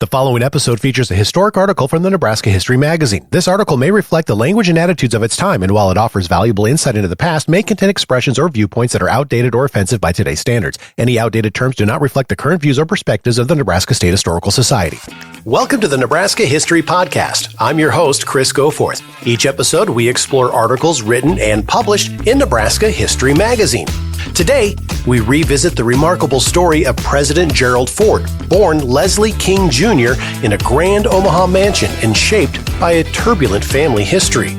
The following episode features a historic article from the Nebraska History magazine. This article may reflect the language and attitudes of its time, and while it offers valuable insight into the past, may contain expressions or viewpoints that are outdated or offensive by today's standards. Any outdated terms do not reflect the current views or perspectives of the Nebraska State Historical Society. Welcome to the Nebraska History Podcast. I'm your host, Chris Goforth. Each episode, we explore articles written and published in Nebraska History magazine. Today, we revisit the remarkable story of President Gerald Ford, born Leslie King Jr. in a grand Omaha mansion and shaped by a turbulent family history.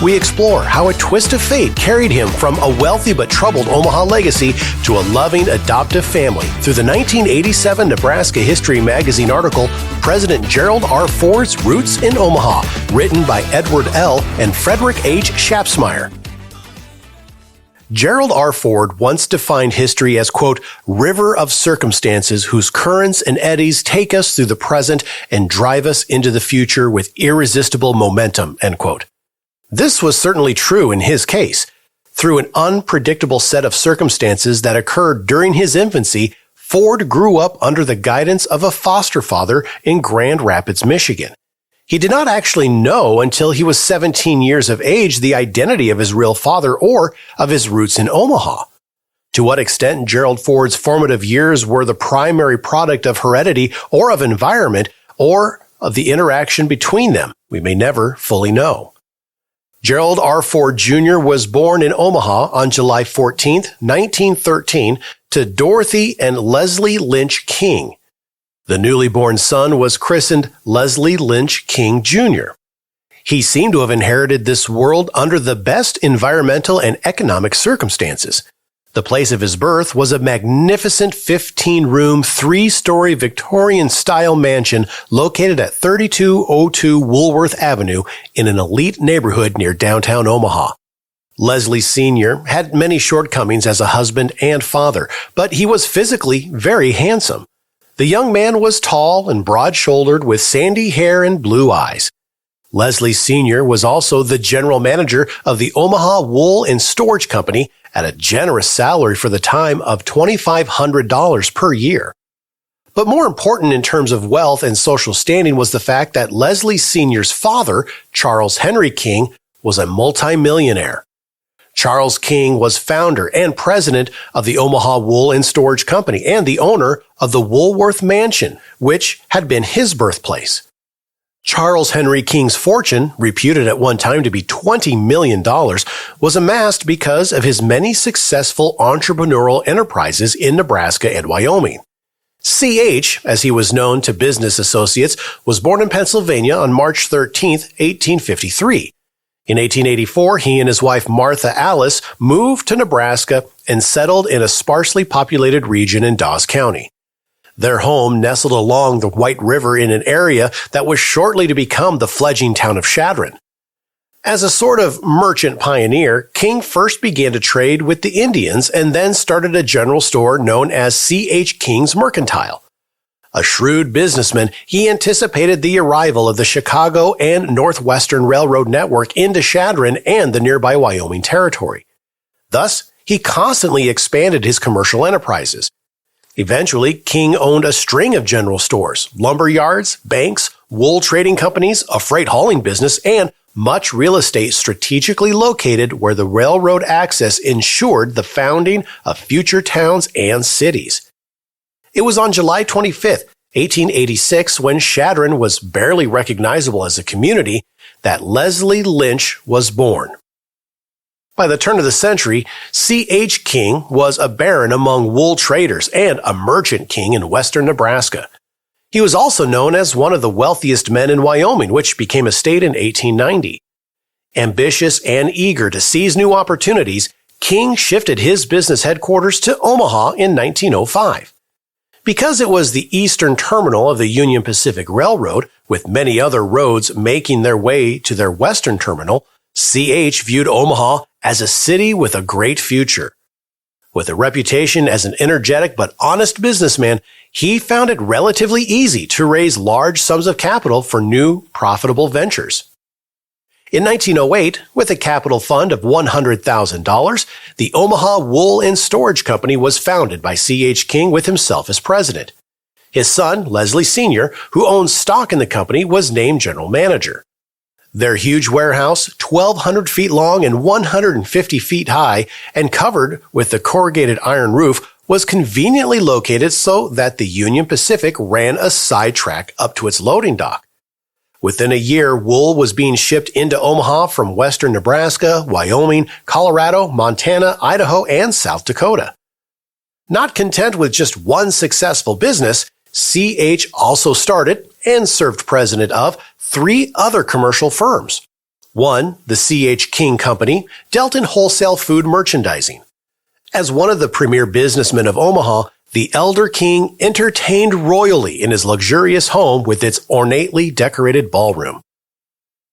We explore how a twist of fate carried him from a wealthy but troubled Omaha legacy to a loving adoptive family through the 1987 Nebraska History magazine article, President Gerald R. Ford's Roots in Omaha, written by Edward L. and Frederick H. Shapsmeyer. Gerald R. Ford once defined history as, quote, river of circumstances whose currents and eddies take us through the present and drive us into the future with irresistible momentum, end quote. This was certainly true in his case. Through an unpredictable set of circumstances that occurred during his infancy, Ford grew up under the guidance of a foster father in Grand Rapids, Michigan. He did not actually know until he was 17 years of age the identity of his real father or of his roots in Omaha. To what extent Gerald Ford's formative years were the primary product of heredity or of environment or of the interaction between them, we may never fully know. Gerald R. Ford Jr. was born in Omaha on July 14, 1913, to Dorothy and Leslie Lynch King. The newly born son was christened Leslie Lynch King Jr. He seemed to have inherited this world under the best environmental and economic circumstances. The place of his birth was a magnificent 15-room, 3-story Victorian-style mansion located at 3202 Woolworth Avenue in an elite neighborhood near downtown Omaha. Leslie Sr. had many shortcomings as a husband and father, but he was physically very handsome. The young man was tall and broad-shouldered with sandy hair and blue eyes. Leslie Sr. was also the general manager of the Omaha Wool and Storage Company at a generous salary for the time of $2,500 per year. But more important in terms of wealth and social standing was the fact that Leslie Sr.'s father, Charles Henry King, was a multimillionaire. Charles King was founder and president of the Omaha Wool and Storage Company and the owner of the Woolworth Mansion, which had been his birthplace. Charles Henry King's fortune, reputed at one time to be $20 million, was amassed because of his many successful entrepreneurial enterprises in Nebraska and Wyoming. C.H., as he was known to business associates, was born in Pennsylvania on March 13, 1853. In 1884, he and his wife Martha Alice moved to Nebraska and settled in a sparsely populated region in Dawes County. Their home nestled along the White River in an area that was shortly to become the fledgling town of Chadron. As a sort of merchant pioneer, King first began to trade with the Indians and then started a general store known as C.H. King's Mercantile. A shrewd businessman, he anticipated the arrival of the Chicago and Northwestern Railroad network into Chadron and the nearby Wyoming territory. Thus, he constantly expanded his commercial enterprises. Eventually, King owned a string of general stores, lumber yards, banks, wool trading companies, a freight hauling business, and much real estate strategically located where the railroad access ensured the founding of future towns and cities. It was on July 25, 1886, when Chadron was barely recognizable as a community, that Leslie Lynch was born. By the turn of the century, C.H. King was a baron among wool traders and a merchant king in western Nebraska. He was also known as one of the wealthiest men in Wyoming, which became a state in 1890. Ambitious and eager to seize new opportunities, King shifted his business headquarters to Omaha in 1905. Because it was the eastern terminal of the Union Pacific Railroad, with many other roads making their way to their western terminal, C.H. viewed Omaha as a city with a great future. With a reputation as an energetic but honest businessman, he found it relatively easy to raise large sums of capital for new, profitable ventures. In 1908, with a capital fund of $100,000, the Omaha Wool and Storage Company was founded by C.H. King with himself as president. His son, Leslie Sr., who owns stock in the company, was named general manager. Their huge warehouse, 1,200 feet long and 150 feet high, and covered with a corrugated iron roof, was conveniently located so that the Union Pacific ran a side track up to its loading dock. Within a year, wool was being shipped into Omaha from western Nebraska, Wyoming, Colorado, Montana, Idaho, and South Dakota. Not content with just one successful business, C.H. also started and served president of 3 other commercial firms. One, the C.H. King Company, dealt in wholesale food merchandising. As one of the premier businessmen of Omaha, the elder King entertained royally in his luxurious home with its ornately decorated ballroom.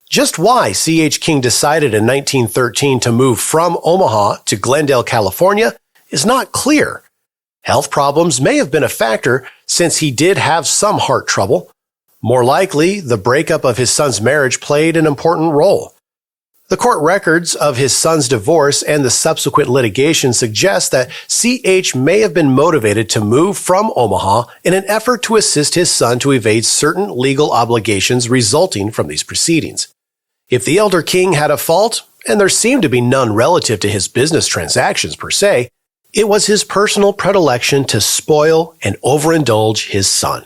Just why C.H. King decided in 1913 to move from Omaha to Glendale, California, is not clear. Health problems may have been a factor since he did have some heart trouble. More likely, the breakup of his son's marriage played an important role. The court records of his son's divorce and the subsequent litigation suggest that C.H. may have been motivated to move from Omaha in an effort to assist his son to evade certain legal obligations resulting from these proceedings. If the elder King had a fault, and there seemed to be none relative to his business transactions per se, it was his personal predilection to spoil and overindulge his son.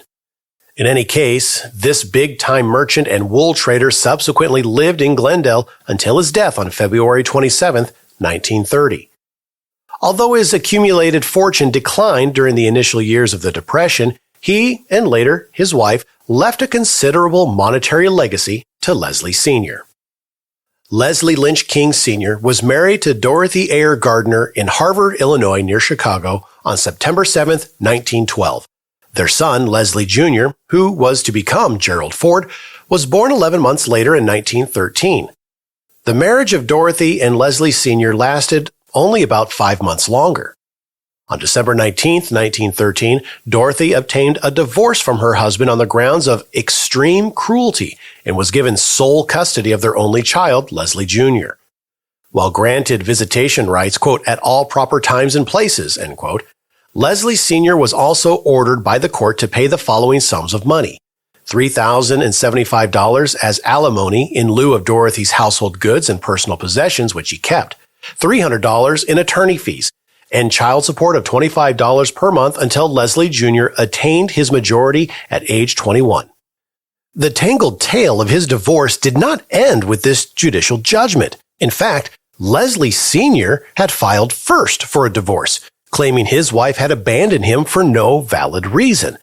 In any case, this big-time merchant and wool trader subsequently lived in Glendale until his death on February 27, 1930. Although his accumulated fortune declined during the initial years of the Depression, he, and later his wife, left a considerable monetary legacy to Leslie Sr. Leslie Lynch King Sr. was married to Dorothy Ayer Gardner in Harvard, Illinois, near Chicago, on September 7, 1912. Their son, Leslie Jr., who was to become Gerald Ford, was born 11 months later in 1913. The marriage of Dorothy and Leslie Sr. lasted only about 5 months longer. On December 19, 1913, Dorothy obtained a divorce from her husband on the grounds of extreme cruelty and was given sole custody of their only child, Leslie Jr. While granted visitation rights, quote, at all proper times and places, end quote, Leslie Sr. was also ordered by the court to pay the following sums of money: $3,075 as alimony in lieu of Dorothy's household goods and personal possessions, which he kept, $300 in attorney fees, and child support of $25 per month until Leslie Jr. attained his majority at age 21. The tangled tale of his divorce did not end with this judicial judgment. In fact, Leslie Sr. had filed first for a divorce, claiming his wife had abandoned him for no valid reason.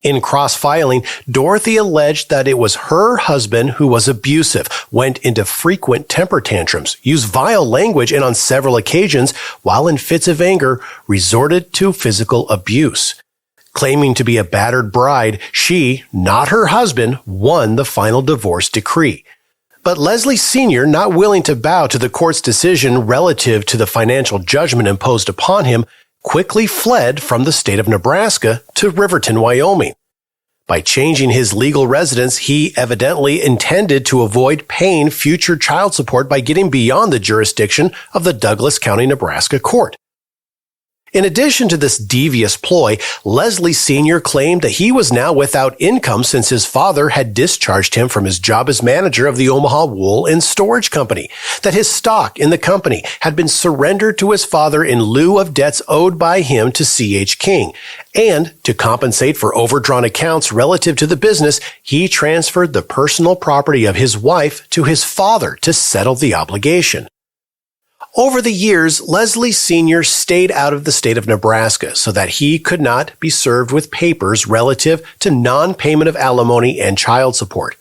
In cross-filing, Dorothy alleged that it was her husband who was abusive, went into frequent temper tantrums, used vile language, and on several occasions, while in fits of anger, resorted to physical abuse. Claiming to be a battered bride, she, not her husband, won the final divorce decree. But Leslie Sr., not willing to bow to the court's decision relative to the financial judgment imposed upon him, quickly fled from the state of Nebraska to Riverton, Wyoming. By changing his legal residence, he evidently intended to avoid paying future child support by getting beyond the jurisdiction of the Douglas County, Nebraska court. In addition to this devious ploy, Leslie Sr. claimed that he was now without income since his father had discharged him from his job as manager of the Omaha Wool and Storage Company, that his stock in the company had been surrendered to his father in lieu of debts owed by him to C.H. King, and to compensate for overdrawn accounts relative to the business, he transferred the personal property of his wife to his father to settle the obligation. Over the years, Leslie Sr. stayed out of the state of Nebraska so that he could not be served with papers relative to non-payment of alimony and child support.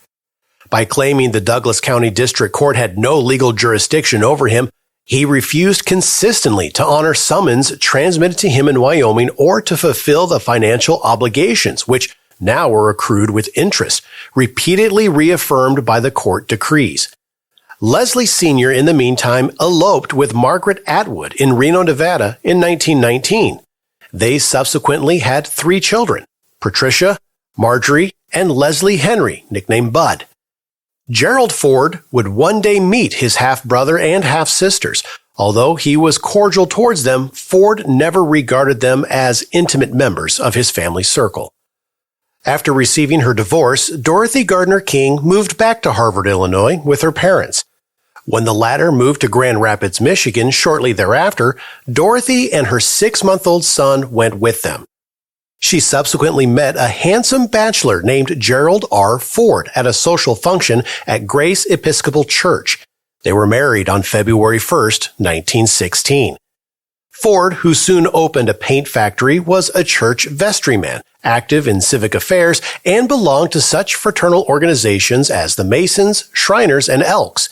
By claiming the Douglas County District Court had no legal jurisdiction over him, he refused consistently to honor summons transmitted to him in Wyoming or to fulfill the financial obligations, which now were accrued with interest, repeatedly reaffirmed by the court decrees. Leslie Sr., in the meantime, eloped with Margaret Atwood in Reno, Nevada in 1919. They subsequently had 3 children, Patricia, Marjorie, and Leslie Henry, nicknamed Bud. Gerald Ford would one day meet his half-brother and half-sisters. Although he was cordial towards them, Ford never regarded them as intimate members of his family circle. After receiving her divorce, Dorothy Gardner King moved back to Harvard, Illinois with her parents. When the latter moved to Grand Rapids, Michigan shortly thereafter, Dorothy and her 6-month-old son went with them. She subsequently met a handsome bachelor named Gerald R. Ford at a social function at Grace Episcopal Church. They were married on February 1st, 1916. Ford, who soon opened a paint factory, was a church vestryman, active in civic affairs, and belonged to such fraternal organizations as the Masons, Shriners, and Elks.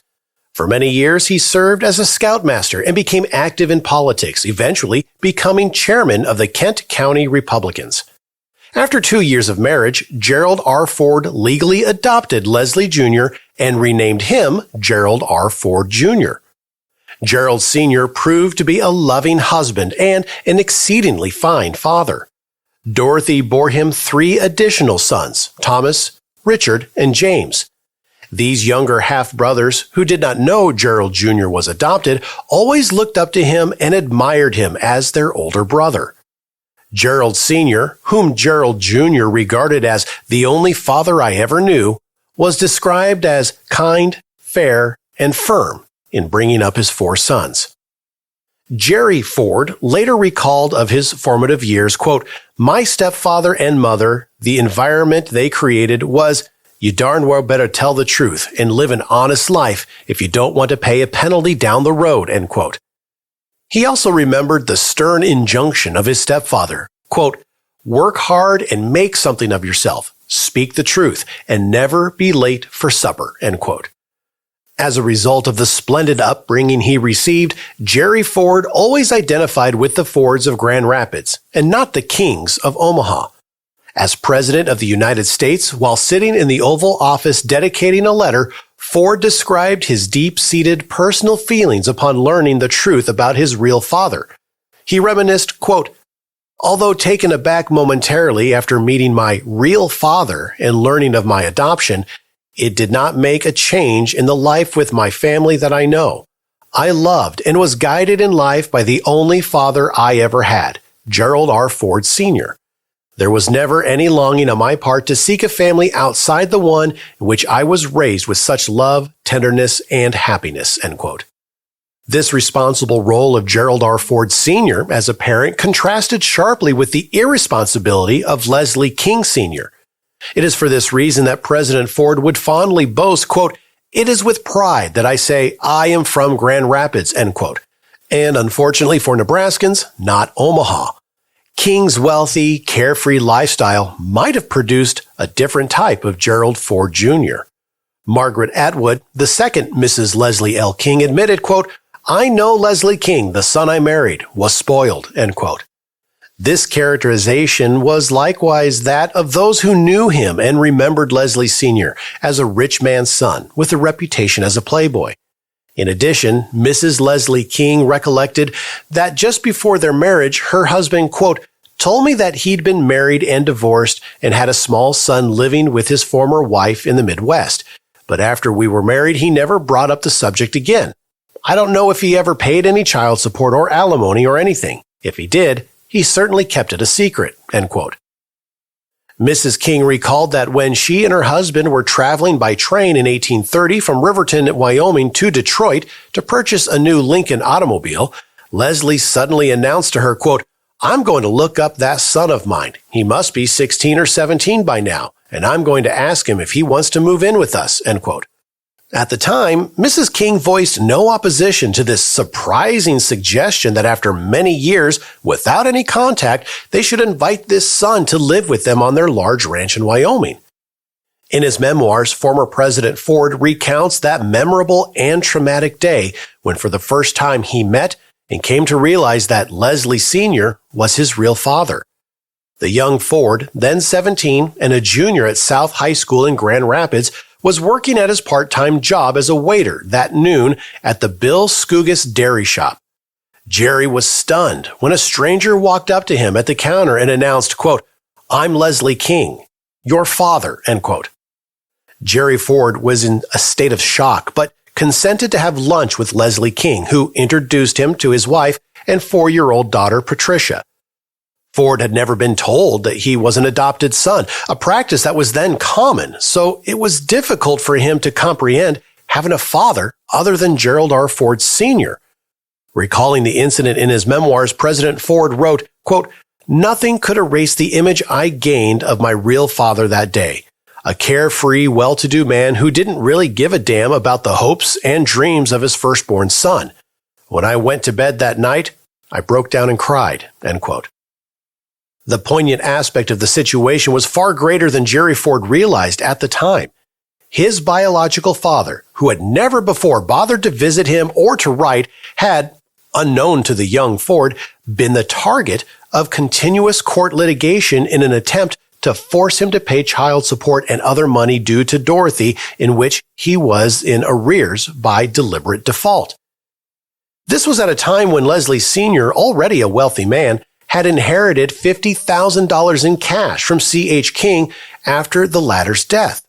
For many years, he served as a scoutmaster and became active in politics, eventually becoming chairman of the Kent County Republicans. After 2 years of marriage, Gerald R. Ford legally adopted Leslie Jr. and renamed him Gerald R. Ford Jr. Gerald Sr. proved to be a loving husband and an exceedingly fine father. Dorothy bore him 3 additional sons, Thomas, Richard, and James. These younger half-brothers, who did not know Gerald Jr. was adopted, always looked up to him and admired him as their older brother. Gerald Sr., whom Gerald Jr. regarded as the only father I ever knew, was described as kind, fair, and firm in bringing up his 4 sons. Jerry Ford later recalled of his formative years, quote, "My stepfather and mother, the environment they created was, you darn well better tell the truth and live an honest life if you don't want to pay a penalty down the road," end quote. He also remembered the stern injunction of his stepfather, quote, "Work hard and make something of yourself, speak the truth, and never be late for supper," end quote. As a result of the splendid upbringing he received, Jerry Ford always identified with the Fords of Grand Rapids and not the Kings of Omaha. As President of the United States, while sitting in the Oval Office dedicating a letter, Ford described his deep-seated personal feelings upon learning the truth about his real father. He reminisced, quote, "Although taken aback momentarily after meeting my real father and learning of my adoption, it did not make a change in the life with my family that I know. I loved and was guided in life by the only father I ever had, Gerald R. Ford Sr. There was never any longing on my part to seek a family outside the one in which I was raised with such love, tenderness, and happiness," end quote. This responsible role of Gerald R. Ford Sr. as a parent contrasted sharply with the irresponsibility of Leslie King Sr. It is for this reason that President Ford would fondly boast, quote, "It is with pride that I say I am from Grand Rapids," end quote. And unfortunately for Nebraskans, not Omaha. King's wealthy, carefree lifestyle might have produced a different type of Gerald Ford Jr. Margaret Atwood, the second Mrs. Leslie L. King, admitted, quote, "I know Leslie King, the son I married, was spoiled," end quote. This characterization was likewise that of those who knew him and remembered Leslie Sr. as a rich man's son with a reputation as a playboy. In addition, Mrs. Leslie King recollected that just before their marriage, her husband, quote, "told me that he'd been married and divorced and had a small son living with his former wife in the Midwest. But after we were married, he never brought up the subject again. I don't know if he ever paid any child support or alimony or anything. If he did, he certainly kept it a secret," end quote. Mrs. King recalled that when she and her husband were traveling by train in 1830 from Riverton, Wyoming to Detroit to purchase a new Lincoln automobile, Leslie suddenly announced to her, quote, "I'm going to look up that son of mine. He must be 16 or 17 by now, and I'm going to ask him if he wants to move in with us," end quote. At the time, Mrs. King voiced no opposition to this surprising suggestion that after many years, without any contact, they should invite this son to live with them on their large ranch in Wyoming. In his memoirs, former President Ford recounts that memorable and traumatic day when for the first time he met and came to realize that Leslie Sr. was his real father. The young Ford, then 17 and a junior at South High School in Grand Rapids, was working at his part-time job as a waiter that noon at the Bill Skugas Dairy Shop. Jerry was stunned when a stranger walked up to him at the counter and announced, quote, "I'm Leslie King, your father," end quote. Jerry Ford was in a state of shock, but consented to have lunch with Leslie King, who introduced him to his wife and 4-year-old daughter, Patricia. Ford had never been told that he was an adopted son, a practice that was then common, so it was difficult for him to comprehend having a father other than Gerald R. Ford Sr. Recalling the incident in his memoirs, President Ford wrote, quote, "Nothing could erase the image I gained of my real father that day. A carefree, well-to-do man who didn't really give a damn about the hopes and dreams of his firstborn son. When I went to bed that night, I broke down and cried," end quote. The poignant aspect of the situation was far greater than Jerry Ford realized at the time. His biological father, who had never before bothered to visit him or to write, had, unknown to the young Ford, been the target of continuous court litigation in an attempt to force him to pay child support and other money due to Dorothy, in which he was in arrears by deliberate default. This was at a time when Leslie Sr., already a wealthy man, had inherited $50,000 in cash from C.H. King after the latter's death.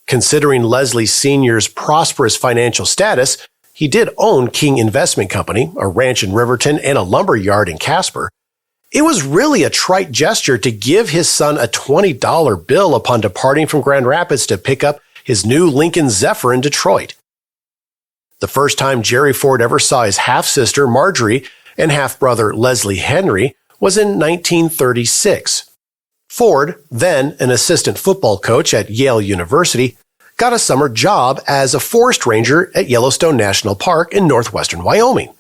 Considering Leslie Sr.'s prosperous financial status, he did own King Investment Company, a ranch in Riverton, and a lumber yard in Casper. It was really a trite gesture to give his son a $20 bill upon departing from Grand Rapids to pick up his new Lincoln Zephyr in Detroit. The first time Jerry Ford ever saw his half-sister Marjorie and half-brother Leslie Henry was in 1936. Ford, then an assistant football coach at Yale University, got a summer job as a forest ranger at Yellowstone National Park in northwestern Wyoming.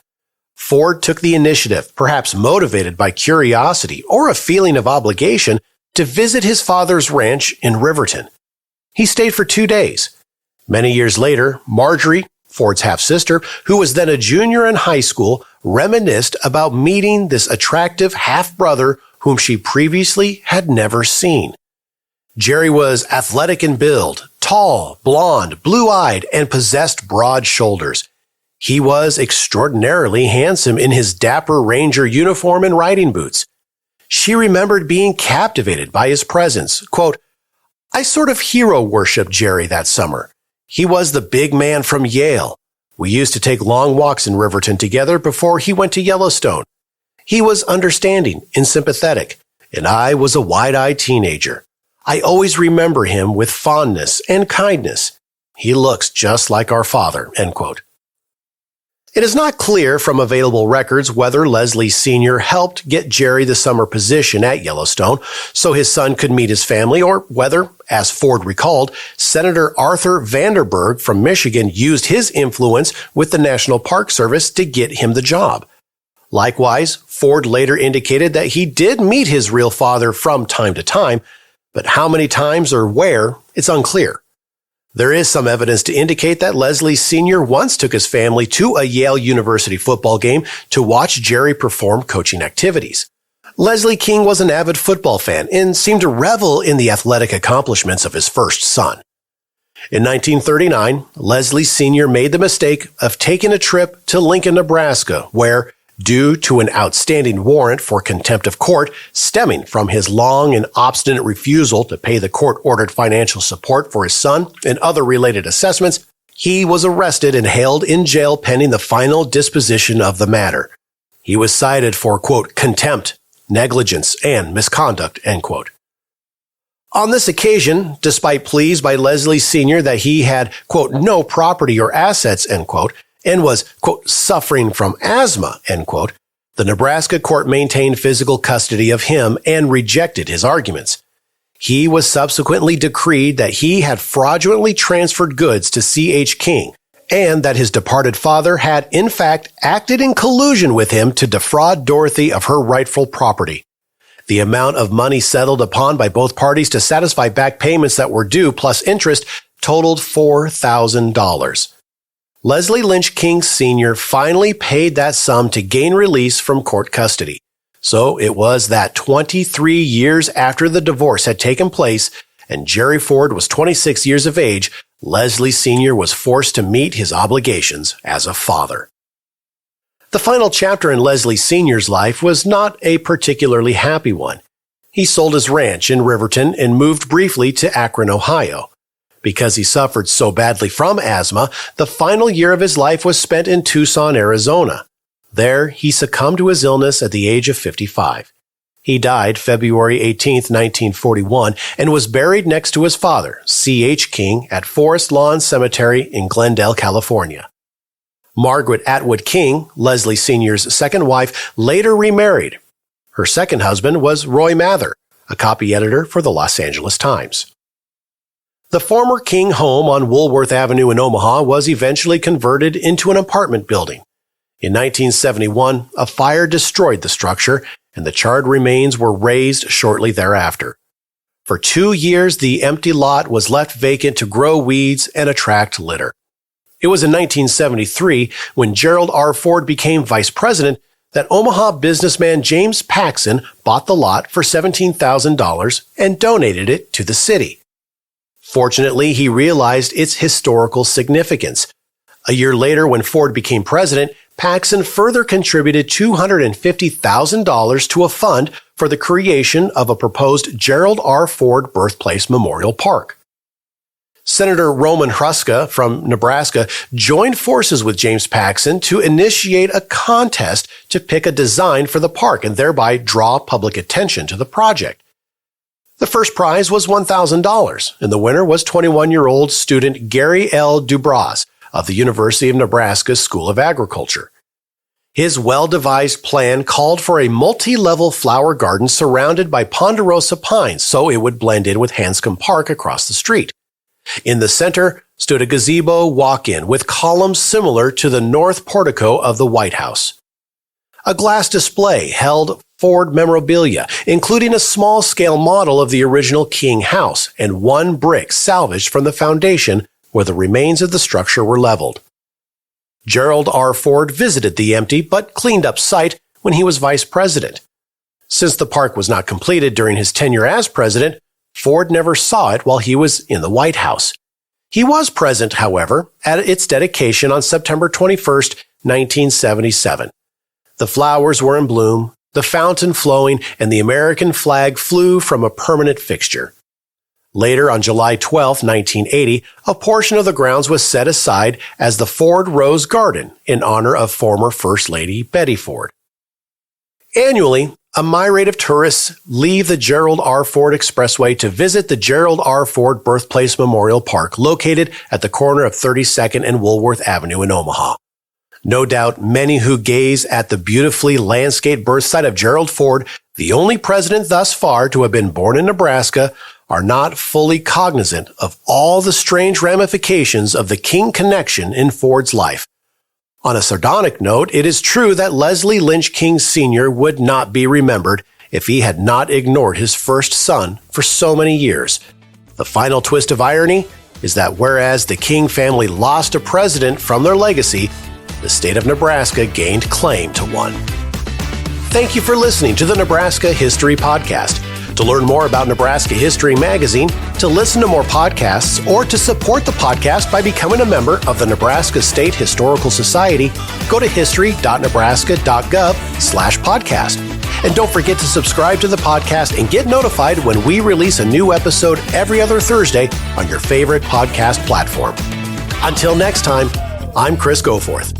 Ford took the initiative, perhaps motivated by curiosity or a feeling of obligation, to visit his father's ranch in Riverton. He stayed for 2 days. Many years later, Marjorie, Ford's half-sister, who was then a junior in high school, reminisced about meeting this attractive half-brother whom she previously had never seen. Jerry was athletic in build, tall, blonde, blue-eyed, and possessed broad shoulders. He was extraordinarily handsome in his dapper ranger uniform and riding boots. She remembered being captivated by his presence. Quote, "I sort of hero-worshipped Jerry that summer. He was the big man from Yale. We used to take long walks in Riverton together before he went to Yellowstone. He was understanding and sympathetic, and I was a wide-eyed teenager. I always remember him with fondness and kindness. He looks just like our father," end quote. It is not clear from available records whether Leslie Sr. helped get Jerry the summer position at Yellowstone so his son could meet his family, or whether, as Ford recalled, Senator Arthur Vanderburg from Michigan used his influence with the National Park Service to get him the job. Likewise, Ford later indicated that he did meet his real father from time to time, but how many times or where, it's unclear. There is some evidence to indicate that Leslie Sr. once took his family to a Yale University football game to watch Jerry perform coaching activities. Leslie King was an avid football fan and seemed to revel in the athletic accomplishments of his first son. In 1939, Leslie Sr. made the mistake of taking a trip to Lincoln, Nebraska, where, due to an outstanding warrant for contempt of court stemming from his long and obstinate refusal to pay the court-ordered financial support for his son and other related assessments, he was arrested and held in jail pending the final disposition of the matter. He was cited for, quote, contempt, negligence, and misconduct, end quote. On this occasion, despite pleas by Leslie Sr. that he had, quote, no property or assets, end quote, and was, quote, suffering from asthma, end quote, the Nebraska court maintained physical custody of him and rejected his arguments. He was subsequently decreed that he had fraudulently transferred goods to C.H. King, and that his departed father had, in fact, acted in collusion with him to defraud Dorothy of her rightful property. The amount of money settled upon by both parties to satisfy back payments that were due plus interest totaled $4,000. Leslie Lynch King Sr. finally paid that sum to gain release from court custody. So it was that 23 years after the divorce had taken place and Jerry Ford was 26 years of age, Leslie Sr. was forced to meet his obligations as a father. The final chapter in Leslie Sr.'s life was not a particularly happy one. He sold his ranch in Riverton and moved briefly to Akron, Ohio. Because he suffered so badly from asthma, the final year of his life was spent in Tucson, Arizona. There, he succumbed to his illness at the age of 55. He died February 18, 1941, and was buried next to his father, C.H. King, at Forest Lawn Cemetery in Glendale, California. Margaret Atwood King, Leslie Sr.'s second wife, later remarried. Her second husband was Roy Mather, a copy editor for the Los Angeles Times. The former King home on Woolworth Avenue in Omaha was eventually converted into an apartment building. In 1971, a fire destroyed the structure, and the charred remains were razed shortly thereafter. For 2 years, the empty lot was left vacant to grow weeds and attract litter. It was in 1973, when Gerald R. Ford became vice president, that Omaha businessman James Paxson bought the lot for $17,000 and donated it to the city. Fortunately, he realized its historical significance. A year later, when Ford became president, Paxson further contributed $250,000 to a fund for the creation of a proposed Gerald R. Ford Birthplace Memorial Park. Senator Roman Hruska from Nebraska joined forces with James Paxson to initiate a contest to pick a design for the park and thereby draw public attention to the project. The first prize was $1,000, and the winner was 21-year-old student Gary L. Dubras of the University of Nebraska School of Agriculture. His well-devised plan called for a multi-level flower garden surrounded by ponderosa pines so it would blend in with Hanscom Park across the street. In the center stood a gazebo walk-in with columns similar to the north portico of the White House. A glass display held Ford memorabilia, including a small-scale model of the original King house and one brick salvaged from the foundation where the remains of the structure were leveled. Gerald R. Ford visited the empty but cleaned-up site when he was vice president. Since the park was not completed during his tenure as president, Ford never saw it while he was in the White House. He was present, however, at its dedication on September 21, 1977. The flowers were in bloom, the fountain flowing, and the American flag flew from a permanent fixture. Later, on July 12, 1980, a portion of the grounds was set aside as the Ford Rose Garden in honor of former First Lady Betty Ford. Annually, a myriad of tourists leave the Gerald R. Ford Expressway to visit the Gerald R. Ford Birthplace Memorial Park located at the corner of 32nd and Woolworth Avenue in Omaha. No doubt many who gaze at the beautifully landscaped birthsite of Gerald Ford, the only president thus far to have been born in Nebraska, are not fully cognizant of all the strange ramifications of the King connection in Ford's life. On a sardonic note, it is true that Leslie Lynch King Sr. would not be remembered if he had not ignored his first son for so many years. The final twist of irony is that whereas the King family lost a president from their legacy, the state of Nebraska gained claim to one. Thank you for listening to the Nebraska History Podcast. To learn more about Nebraska History Magazine, to listen to more podcasts, or to support the podcast by becoming a member of the Nebraska State Historical Society, go to history.nebraska.gov/podcast. And don't forget to subscribe to the podcast and get notified when we release a new episode every other Thursday on your favorite podcast platform. Until next time, I'm Chris Goforth.